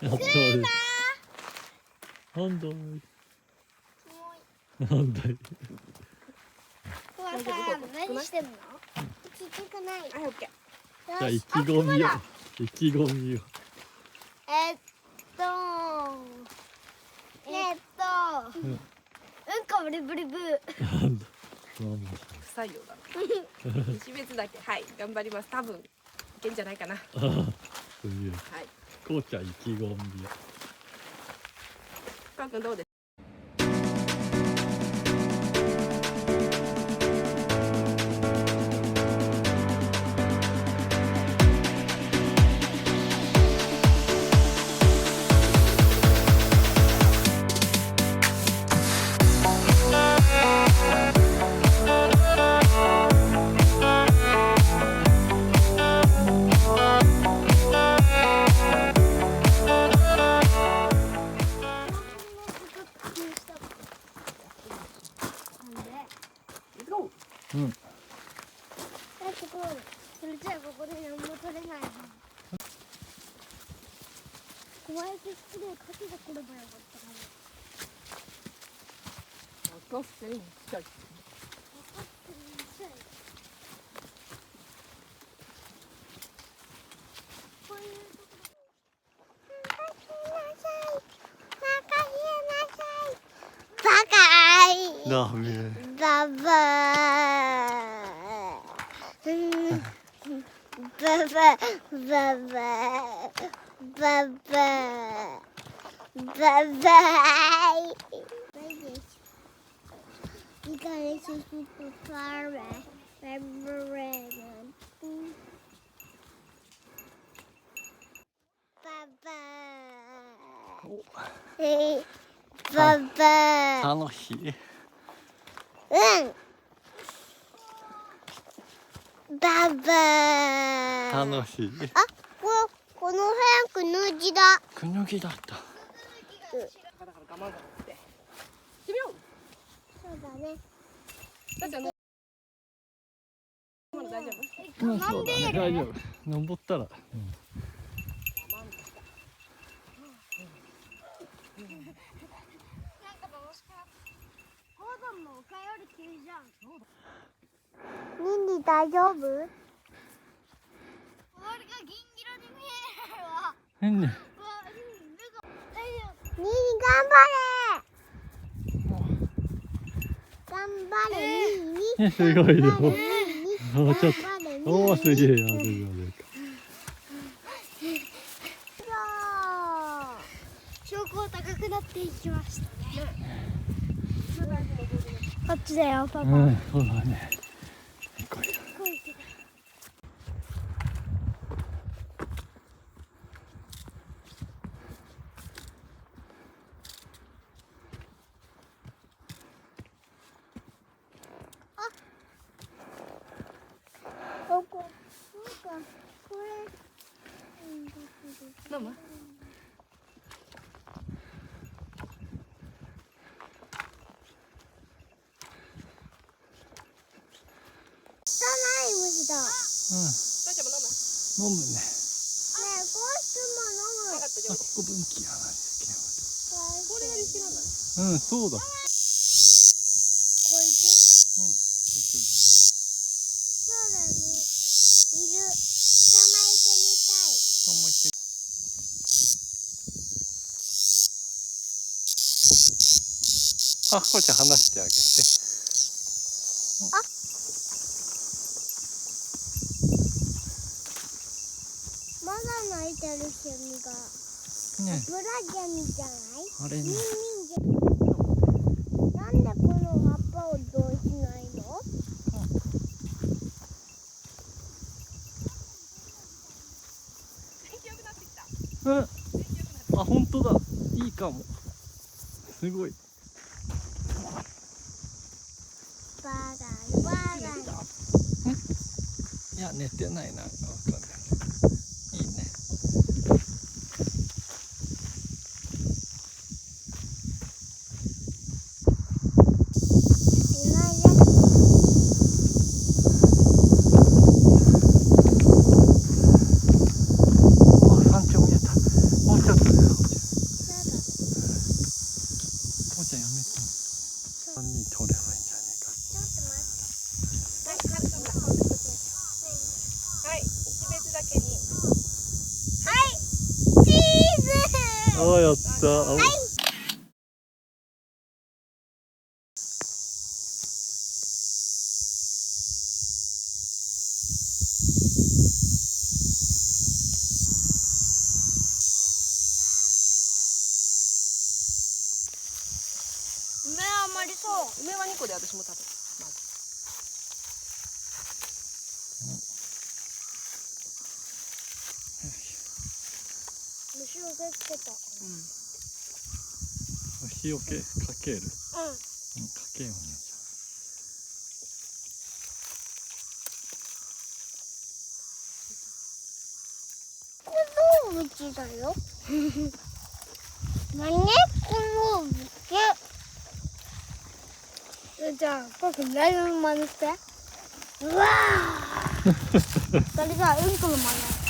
やったー。なんだい。なんだい。おばさん何してんの？ちっちゃくない。はい、オッケじゃあ意気込みを。意気込みを。うんこブリブリブー。なんだ。なんだ。ー。不採用だろ。一別だけ、はい、頑張ります。多分。いけんじゃないかな。ああ、すげえ。はい。こうちゃん意気込みを。かんくんどうです。うん。だけどそれじゃあここで何も取れない。ホワイトスプレーかけてくればよかったかも。赤線来たり。こういうところ。ダメ。ババー。ババババババババイ。You gotta choose people far away. Bye bye. 楽しい。ババ楽しい。あ、この早くぬじだ。くぬぎだった。だから我慢だって。行ってみよう。そうだね。だってまだ大丈夫。うん、そうだね。大丈夫。登ったら。ニンニ大丈夫？俺が銀色に見えるわ。変ね。ニンニ頑張れ。ニンニ。すごいよ。もうちょっ頑張れ。と。おお、すげえ。すごい。標高高くなっていきましたね。こっちだよ、パパ。うん、そうだね。これ。ここ、これ。ママ。汚い虫だ。うん。大丈夫、飲む。飲むね。ねえ、こうしても飲む。分かった、じゃあ。あ、ここ分岐やな。これがリスなんだね。うん、そうだ。こいつ。そうだね。いる。捕まえてみたい。もう一回。あ、こうちゃん離してあげて。まだ鳴いてるセミが。ね。ブラジャミじゃない？あれね。なんでこの葉っぱをどうしないの？うん。あ、本当だ。いいかも。すごい。バガバガ。いや、寝てないな。わかんない。いいね。山頂見えた。もうちょっと。ああ、やった。梅はあまりそう。梅は2個で私も食べる。まず虫をつけた。日よけかける。かうん。けようね。動物だよ。何この動物。じゃあ僕ライオン真似して。うわー。それじゃあうんこの真似。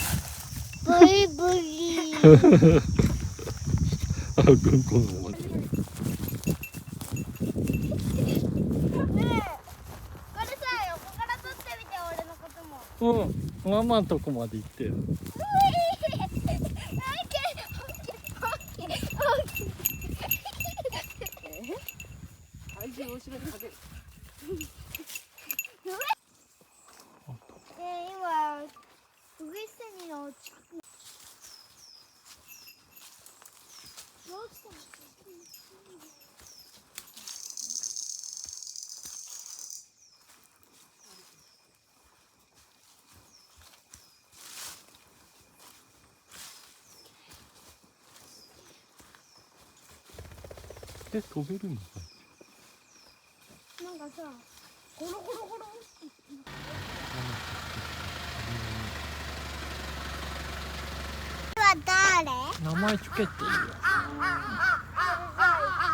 ブリブリ。あ、うんこのまねえ、これさ横から撮ってみて俺のことも。うん、ママのとこまで行ってよ。体重を後ろにかける。今ウグイスにの近く。どうしたの？飛べるのか。なんかさ、ゴロゴロゴロ。は誰？名前つけていいよ。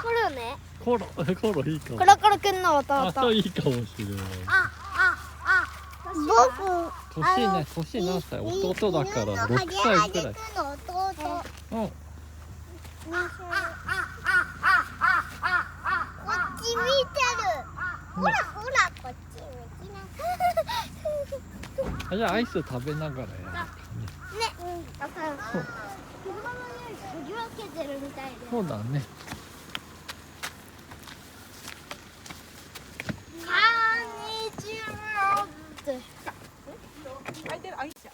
コロね。コロ、コロいいかも。コロコロくんのあ、弟。そういいかもしれない。僕。年ね、年何歳？弟だから6歳くらい。うん。こっち見てる。ほらほらこっち向きな。あ、じゃあアイス食べながらやる。ね、だから車の匂い嗅ぎ分けてるみたいで。そうだね。こんにちはって。空いてる、空いちゃう。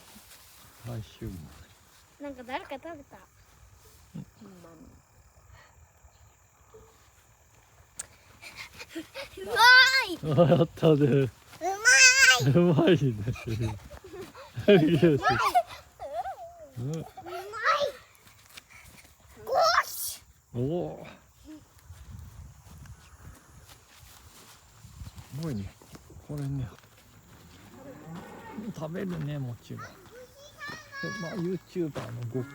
来週も。なんか誰か食べた。うまい。あ、やったね。うまい。うまいね。うまい。ゴシ。おお。すごいね。これね。食べるね、もちろん。まあ、YouTuber のごっこ。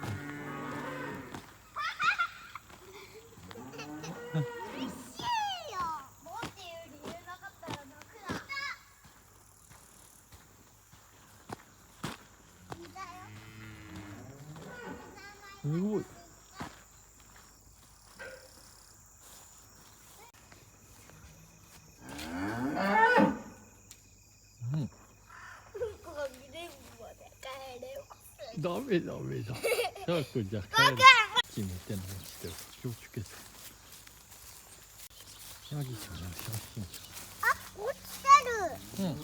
すごい。ダメダメだ。シャークじゃ帰る。決めてのして気をつけて。ヤギちゃんの写真。あ、落ちてる。うん。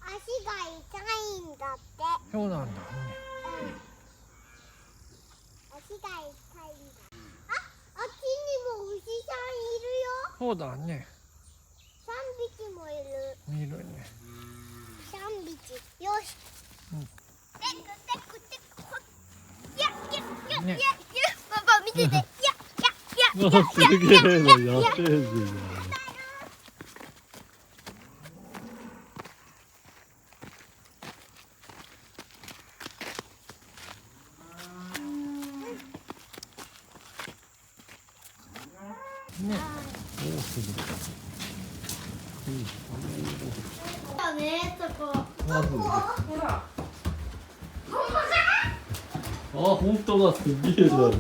足が痛いんだって。そうなんだね。足が痛いんだ。あ、あっちにも牛さんいるよ。そうだね。3匹もいる。いるね。3匹。よし。うん。テクテクテクほっ。やややねやや。パパ見てて。やややあ、すげえのやってるじゃん。ね、おお、すごい。だね、そこ。まず、ほら。あ、本当だ、すげえだね。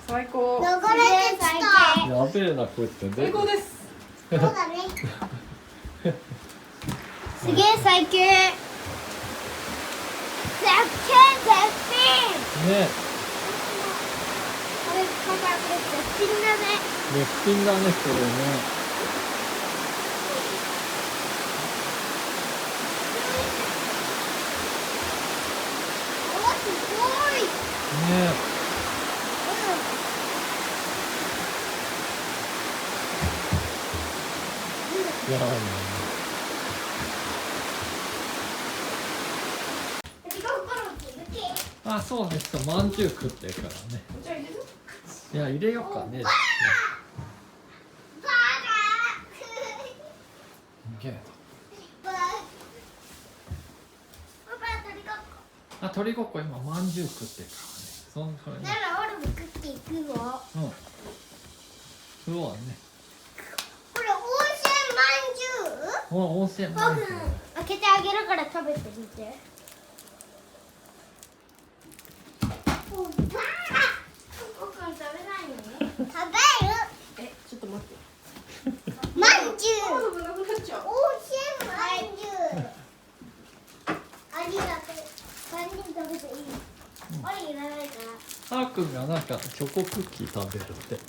最高。流れてきた。やべえな、こうやって最高です。そうだね。すげえ最強。ねこれパパこれ絶品だね。絶品だねこれね。おすごい。ねいやあ、そうです。まんじゅう食ってるからね。いや、入れようかね。あ、鳥ごっこ今まんじゅう食ってるからね。それね。なら俺もクッキー食おう。うん。そうはね。これ温泉まんじゅう？ほら温泉まんじゅう。開けてあげるから食べてみて。僕食べないの？食べる。え、ちょっと待って。まんじゅう。なくなっちゃう。温泉まんじゅう。ありがとう。三人食べていい？俺いらないから。あーくんがなんかチョコクッキー食べるって。うん。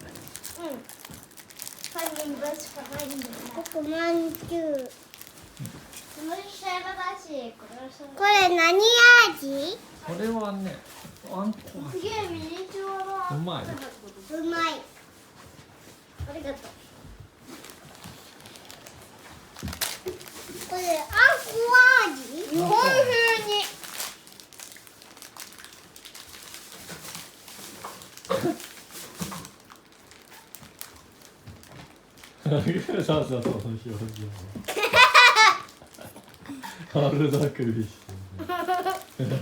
三人分しかないんだよ。僕まんじゅう。これ何味？これはね、あんこすげえミニチュアだ。うまい。うまい。ありがとう。これあんこ味？日本風に。そうそうそう、表情。春だくりしてる。ね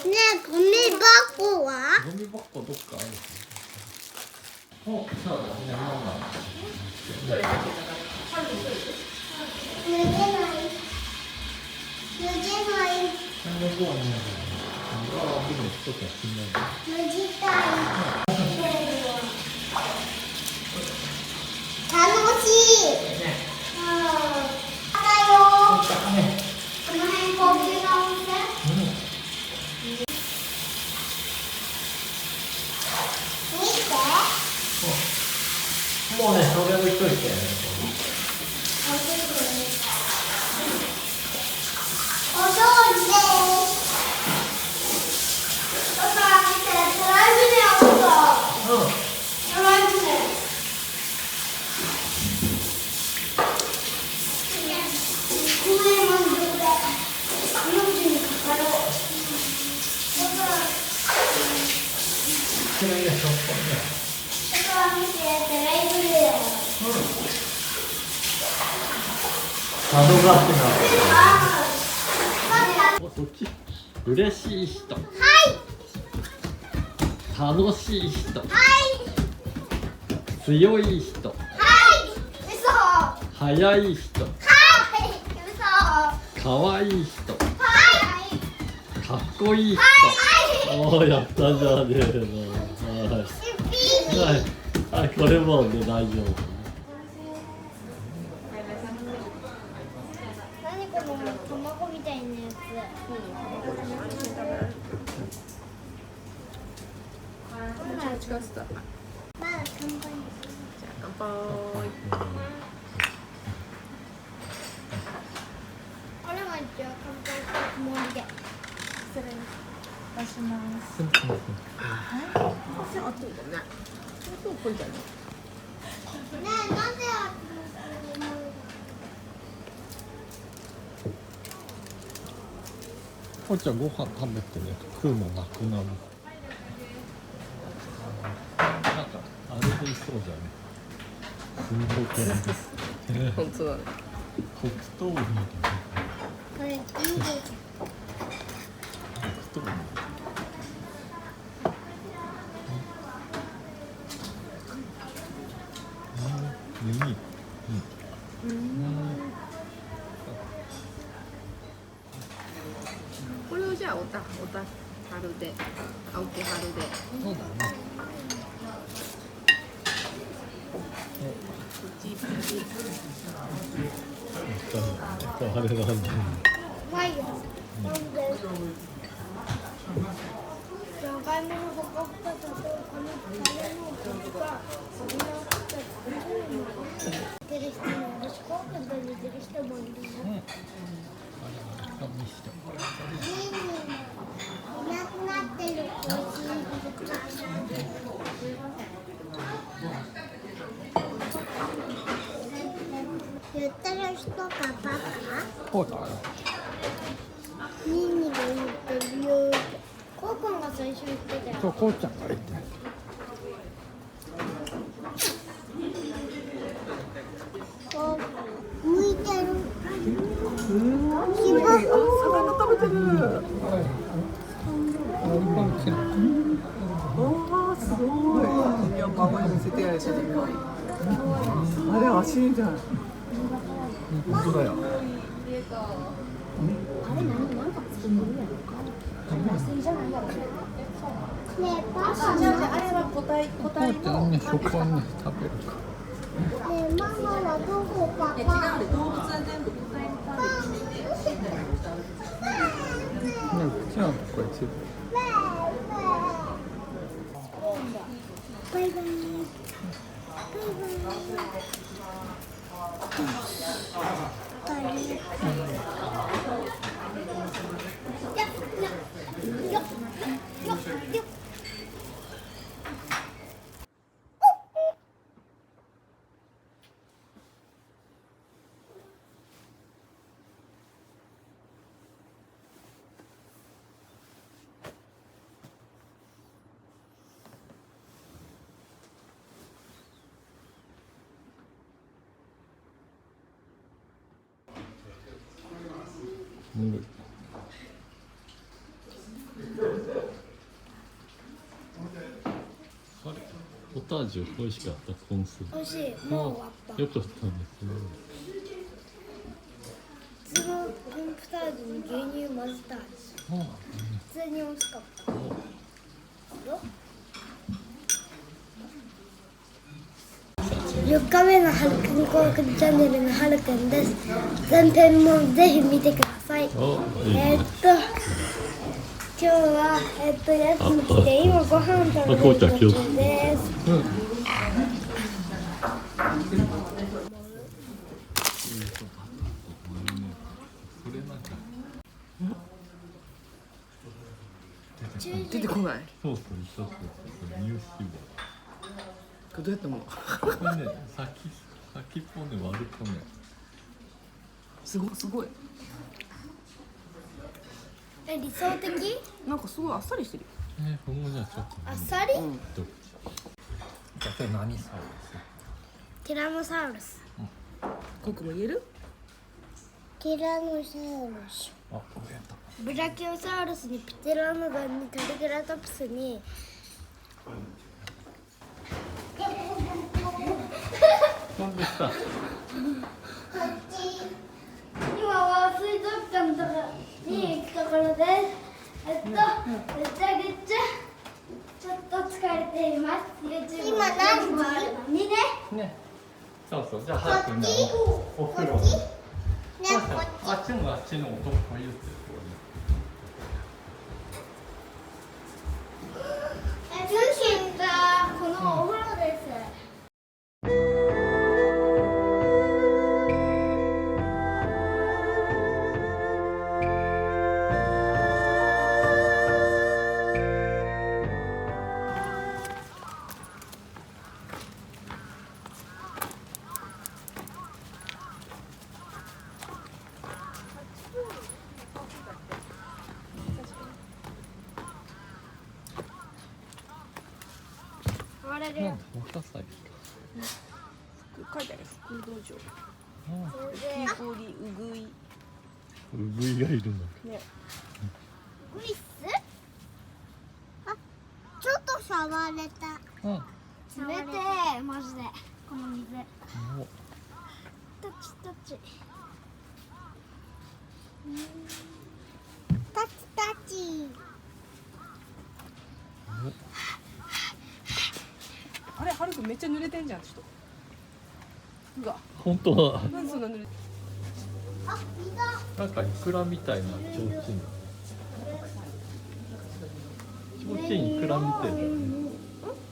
え、ゴミ箱は？ゴミ箱どっかある。お、そうだね、ママ。脱げない。脱げない。向こうにあ、僕の人か気になる。脱ぎたい。楽しい。うん。だよ。この辺高級な温泉？見て。もうね、それ置いといて。お掃除です。だから見て、ドライブであった。ドライブで。これもんで命にかかろう。だから見て、ドライブで。佐渡島。あお、そっち。嬉しい人。はい。楽しい人。はい。強い人。はい。嘘。は早い人。い。嘘。は可愛い人。い。かっこいい人。おお、やったじゃねえの。はい。はい、これもね、大丈夫。何この卵みたいなやつ。近づいた。まだ乾杯。じゃあ乾杯。俺も一応乾杯するつもりで。失礼出します。すんあといいね。そうこいじゃない。ねえ、なぜおちゃんご飯食べてね、食うのなくなる。なんかあれでいそうじゃね。水道系。本当だね。黒糖水。これいいです。黒糖水。耳。これをじゃあおた春で青木春で。そうだね。あれなんだ。うまいよ。なんでじゃがいものほかほかとこのタレのことがそんなこと出る人もいるしコークで出る人もいるよ。いなくなってるおいしい言ってる人がバカ？そうだよ。ニーニーが言ってるよ。コウ君が最初言ってたよ。そう、こうちゃんが言ってる。こう向いてる。魚食べてる。おー、すごい。いや、孫に見せてやれたでかい。あれ、足じゃん。本当だよ。ねえ、パパ。じゃあ、あれは個体こうちゃんね、そこはね、食べるか。ねえ、ママはどこパパ？違うね、動物は全部個体に食べてね、うちのこれ一部。バイバイ。バイバイ。うんあれポタージュ美味しかったコーンスープ。美味しい。もう終わった。よかったですね。普通のコンポタージュに牛乳混ぜた味。普通に美味しかったよ。4日目のはるくん航空チャンネルのはるくんです。前編もぜひ見てください。お、いいね。今日は休み来て今ご飯食べる途中です。出てこない。そうそうそうそうニュースこれどうやってもこれね先っぽね割るとねすごい。理想的？なんかすごいあっさりしてる。ほんまじゃちょっとあっさり？うん。どじゃあそれ何さ。ティラノサウルス。コクも言える？ティラノサウルス。あ、上やった。ブラキオサウルスにプテラノドンにトリケラトプスになんでした今は水族館とかに行くところです。ぐちゃぐちゃちょっと疲れています。今何時？にね。ねそうそうじゃあ早くねお風呂にあっちもあっちの男言うてこのお風呂です。あれで、なんだお二歳書いてある。空洞状。それでキーコリウグイ。ウグイがいるんだね。ウィス？あ、ちょっと触れた。冷てえ、マジで。この水。タッチタッチ。タッチタッチ。あれ、はるくんめっちゃ濡れてんじゃん、ちょっと。うわ、本当はなんでそんな濡れて。あ、いた。なんかイクラみたいな提灯。提灯イクラみたいだね。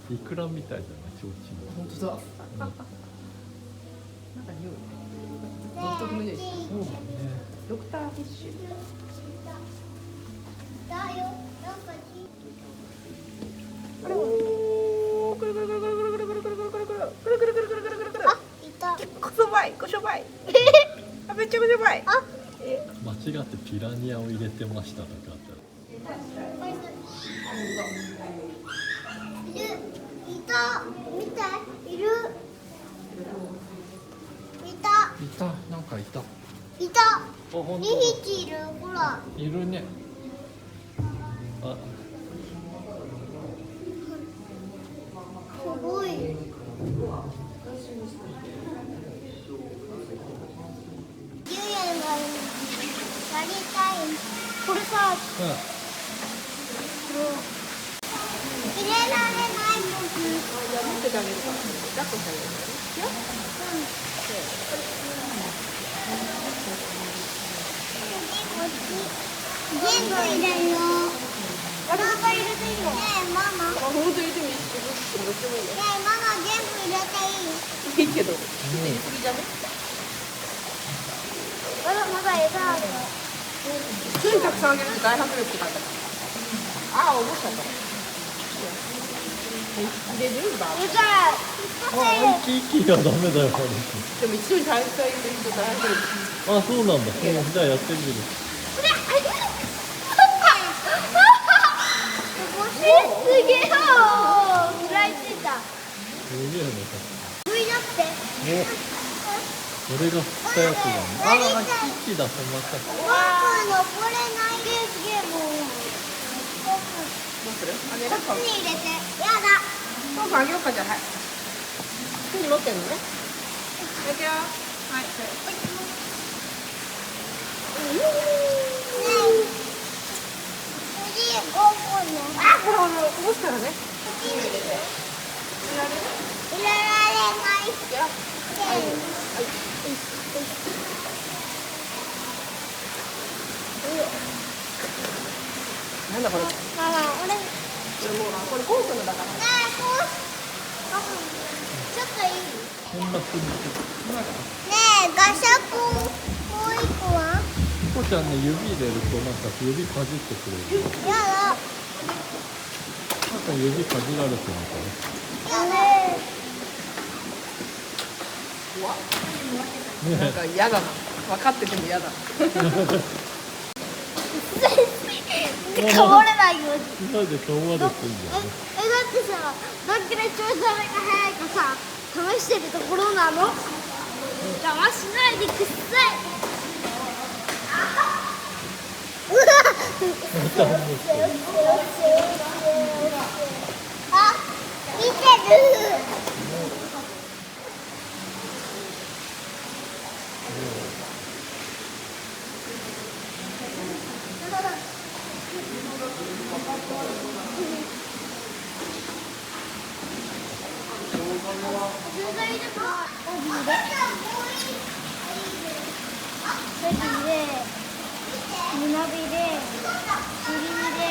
イクラみたいだね提灯。本当だ。なんか匂い。独特の匂い。そうだね。ドクターフィッシュ。だよ。なんかおお、くるくるくるくるくるくるくるくるくるくるくるくるくるくるくるくるくる。あ、いた。こそばい、こしょばい。あ、めっちゃめちゃばい。あ、間違ってピラニアを入れてましたとかあったら。いる。いた。見て。いる。いた。いた、なんかいた。いた。あ、本2匹いる。ほら。いるね。あ、すごい。ゆうやんがやりたい。これさ、入れられないとき。じゃあ持っててあげるから。抱っこしてあげるから。よ。こっち。全部入れるよ。あれが入れていいの？ねえ、ママ。ねあ、本当に入れてもいいし、どっちもいいよ。え、ママ全部入れていい？いいけど、ちょっと入れすぎじゃね？まだ枝ある。普通にたくさんあげると大迫力って書いてある。ああ、思っちゃった。入れる？バー。うざい。あ、息がダメだよ。でも一度に大会入れると大迫力。あ、そうなんだ。じゃあやってみる。すげえよ。食らいついた。すげえね。食いなって。お、これが振ったやつだね。ああ、キキだ、また。僕登れないですゲーム。どうする？あげる？こっちに入れて。やだ。そうか、あげようかじゃあ、はい。手に持ってんのね。いくよ。はい。次5個ね。あ、ほらほら、こぼしたらね。入れられない。いくよ。なんだこれ。こママ、俺。ねれもうな、これコースのだから。え、こう。ちょっといい？こんな風に。ねえ、ガシャポン。もう一個は？ピコちゃんね、指入れるとなんか指かじってくれる。やだ。なんか指かじられてるみやだ。怖っ。たいな。ねなんか嫌だな。分かってても嫌だ。かわれないように。なんで遠回りすんじゃんね。だってさ、どっちで調査が早いかさ、試してるところなの。邪魔しないでくっさい。うわ。あ、見てる。胸びれ、尻びれ、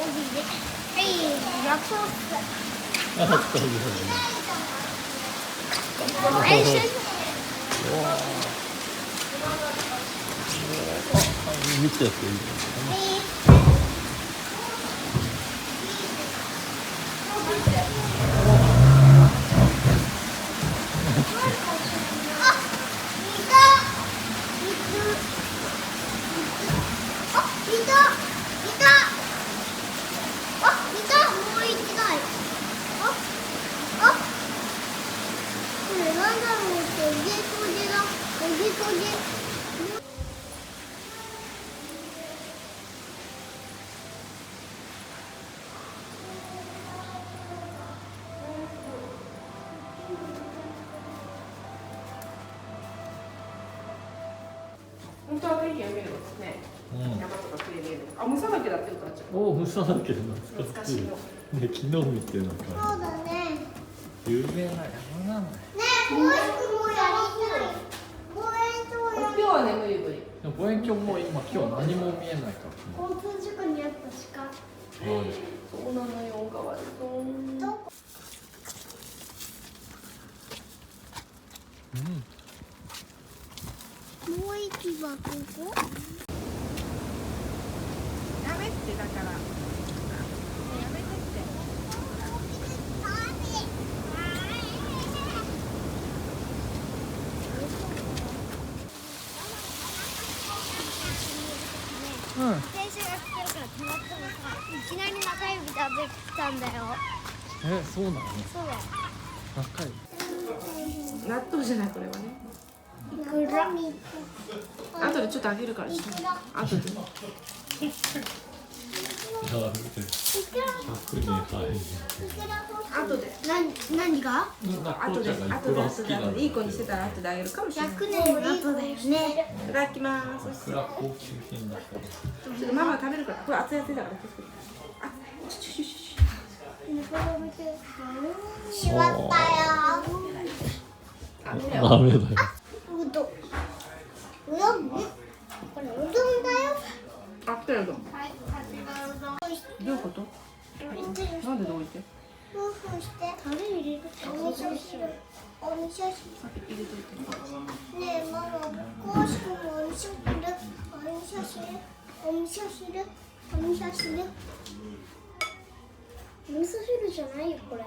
帯で、はい、楽勝っす。あ、そうですね。最初に見ちゃっていい。本当は天気が見えるんですね。山とか綺麗に見える。あ、ムサだけだって歌っちゃう。おお、ムサだけど懐かしい。ね、昨日見てなんかそうだね。有名な山なんだよ。ねえ、公式もやりたい。公園とや今日はね無理無理。でも望遠鏡も今何も見えないから交通事故にあった鹿。そうなのよ、おかわりと。もう一はここ。やめってだから。やめてって。先生が来てるから止まってもさ、いきなり中指食べてたんだよ。そうなのそうだよ。仲いい納豆じゃないこれはね。いくら。後でちょっとあげるから。後で。100年入る。後で。何が後で。後でいい子にしてたら後であげるかもしれない。 100年の後だよね。いただきます。いくら高級品だったら。ちょっとママ食べるから。これ熱いだから気をつけて。あ、しまったよ。ダメだよ。うどん。これうどんだよ。あったよ。どうはい、うどん。いうこと？なんでどういて？夫婦してタレ入れる。お味噌汁。お味噌汁。入れといて。ねえママ、こうしくもお味噌汁。お味噌汁。お味噌汁。お味噌汁。お味噌汁じゃないよこれ。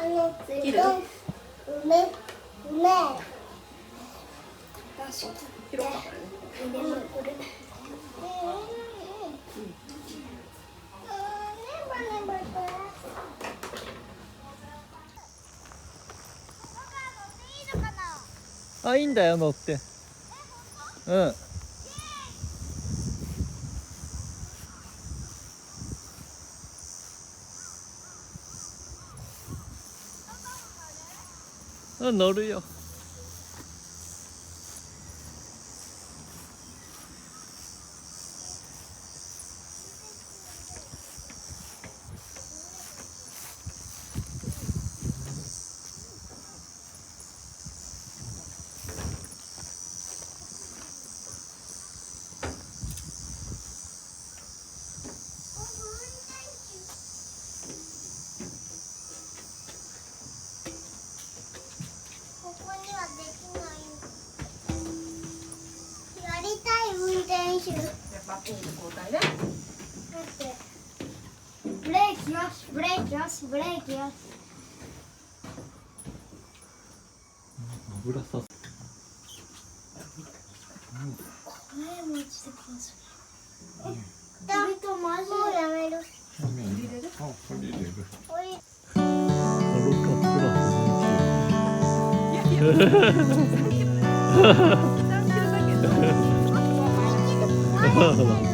うどんうめえ。私切って入れまくる。あ、いいんだよ乗って乗るよ。ここにはできない。やりたい運転手。やっぱピンク交代ね。待って。ブレーキよし、ブレーキよし、ブレーキよし。油さす。これマジで怖すぎる。とマジでもうやめる。あ、これ入れる。おい。ロカプラス3キロだけど。20。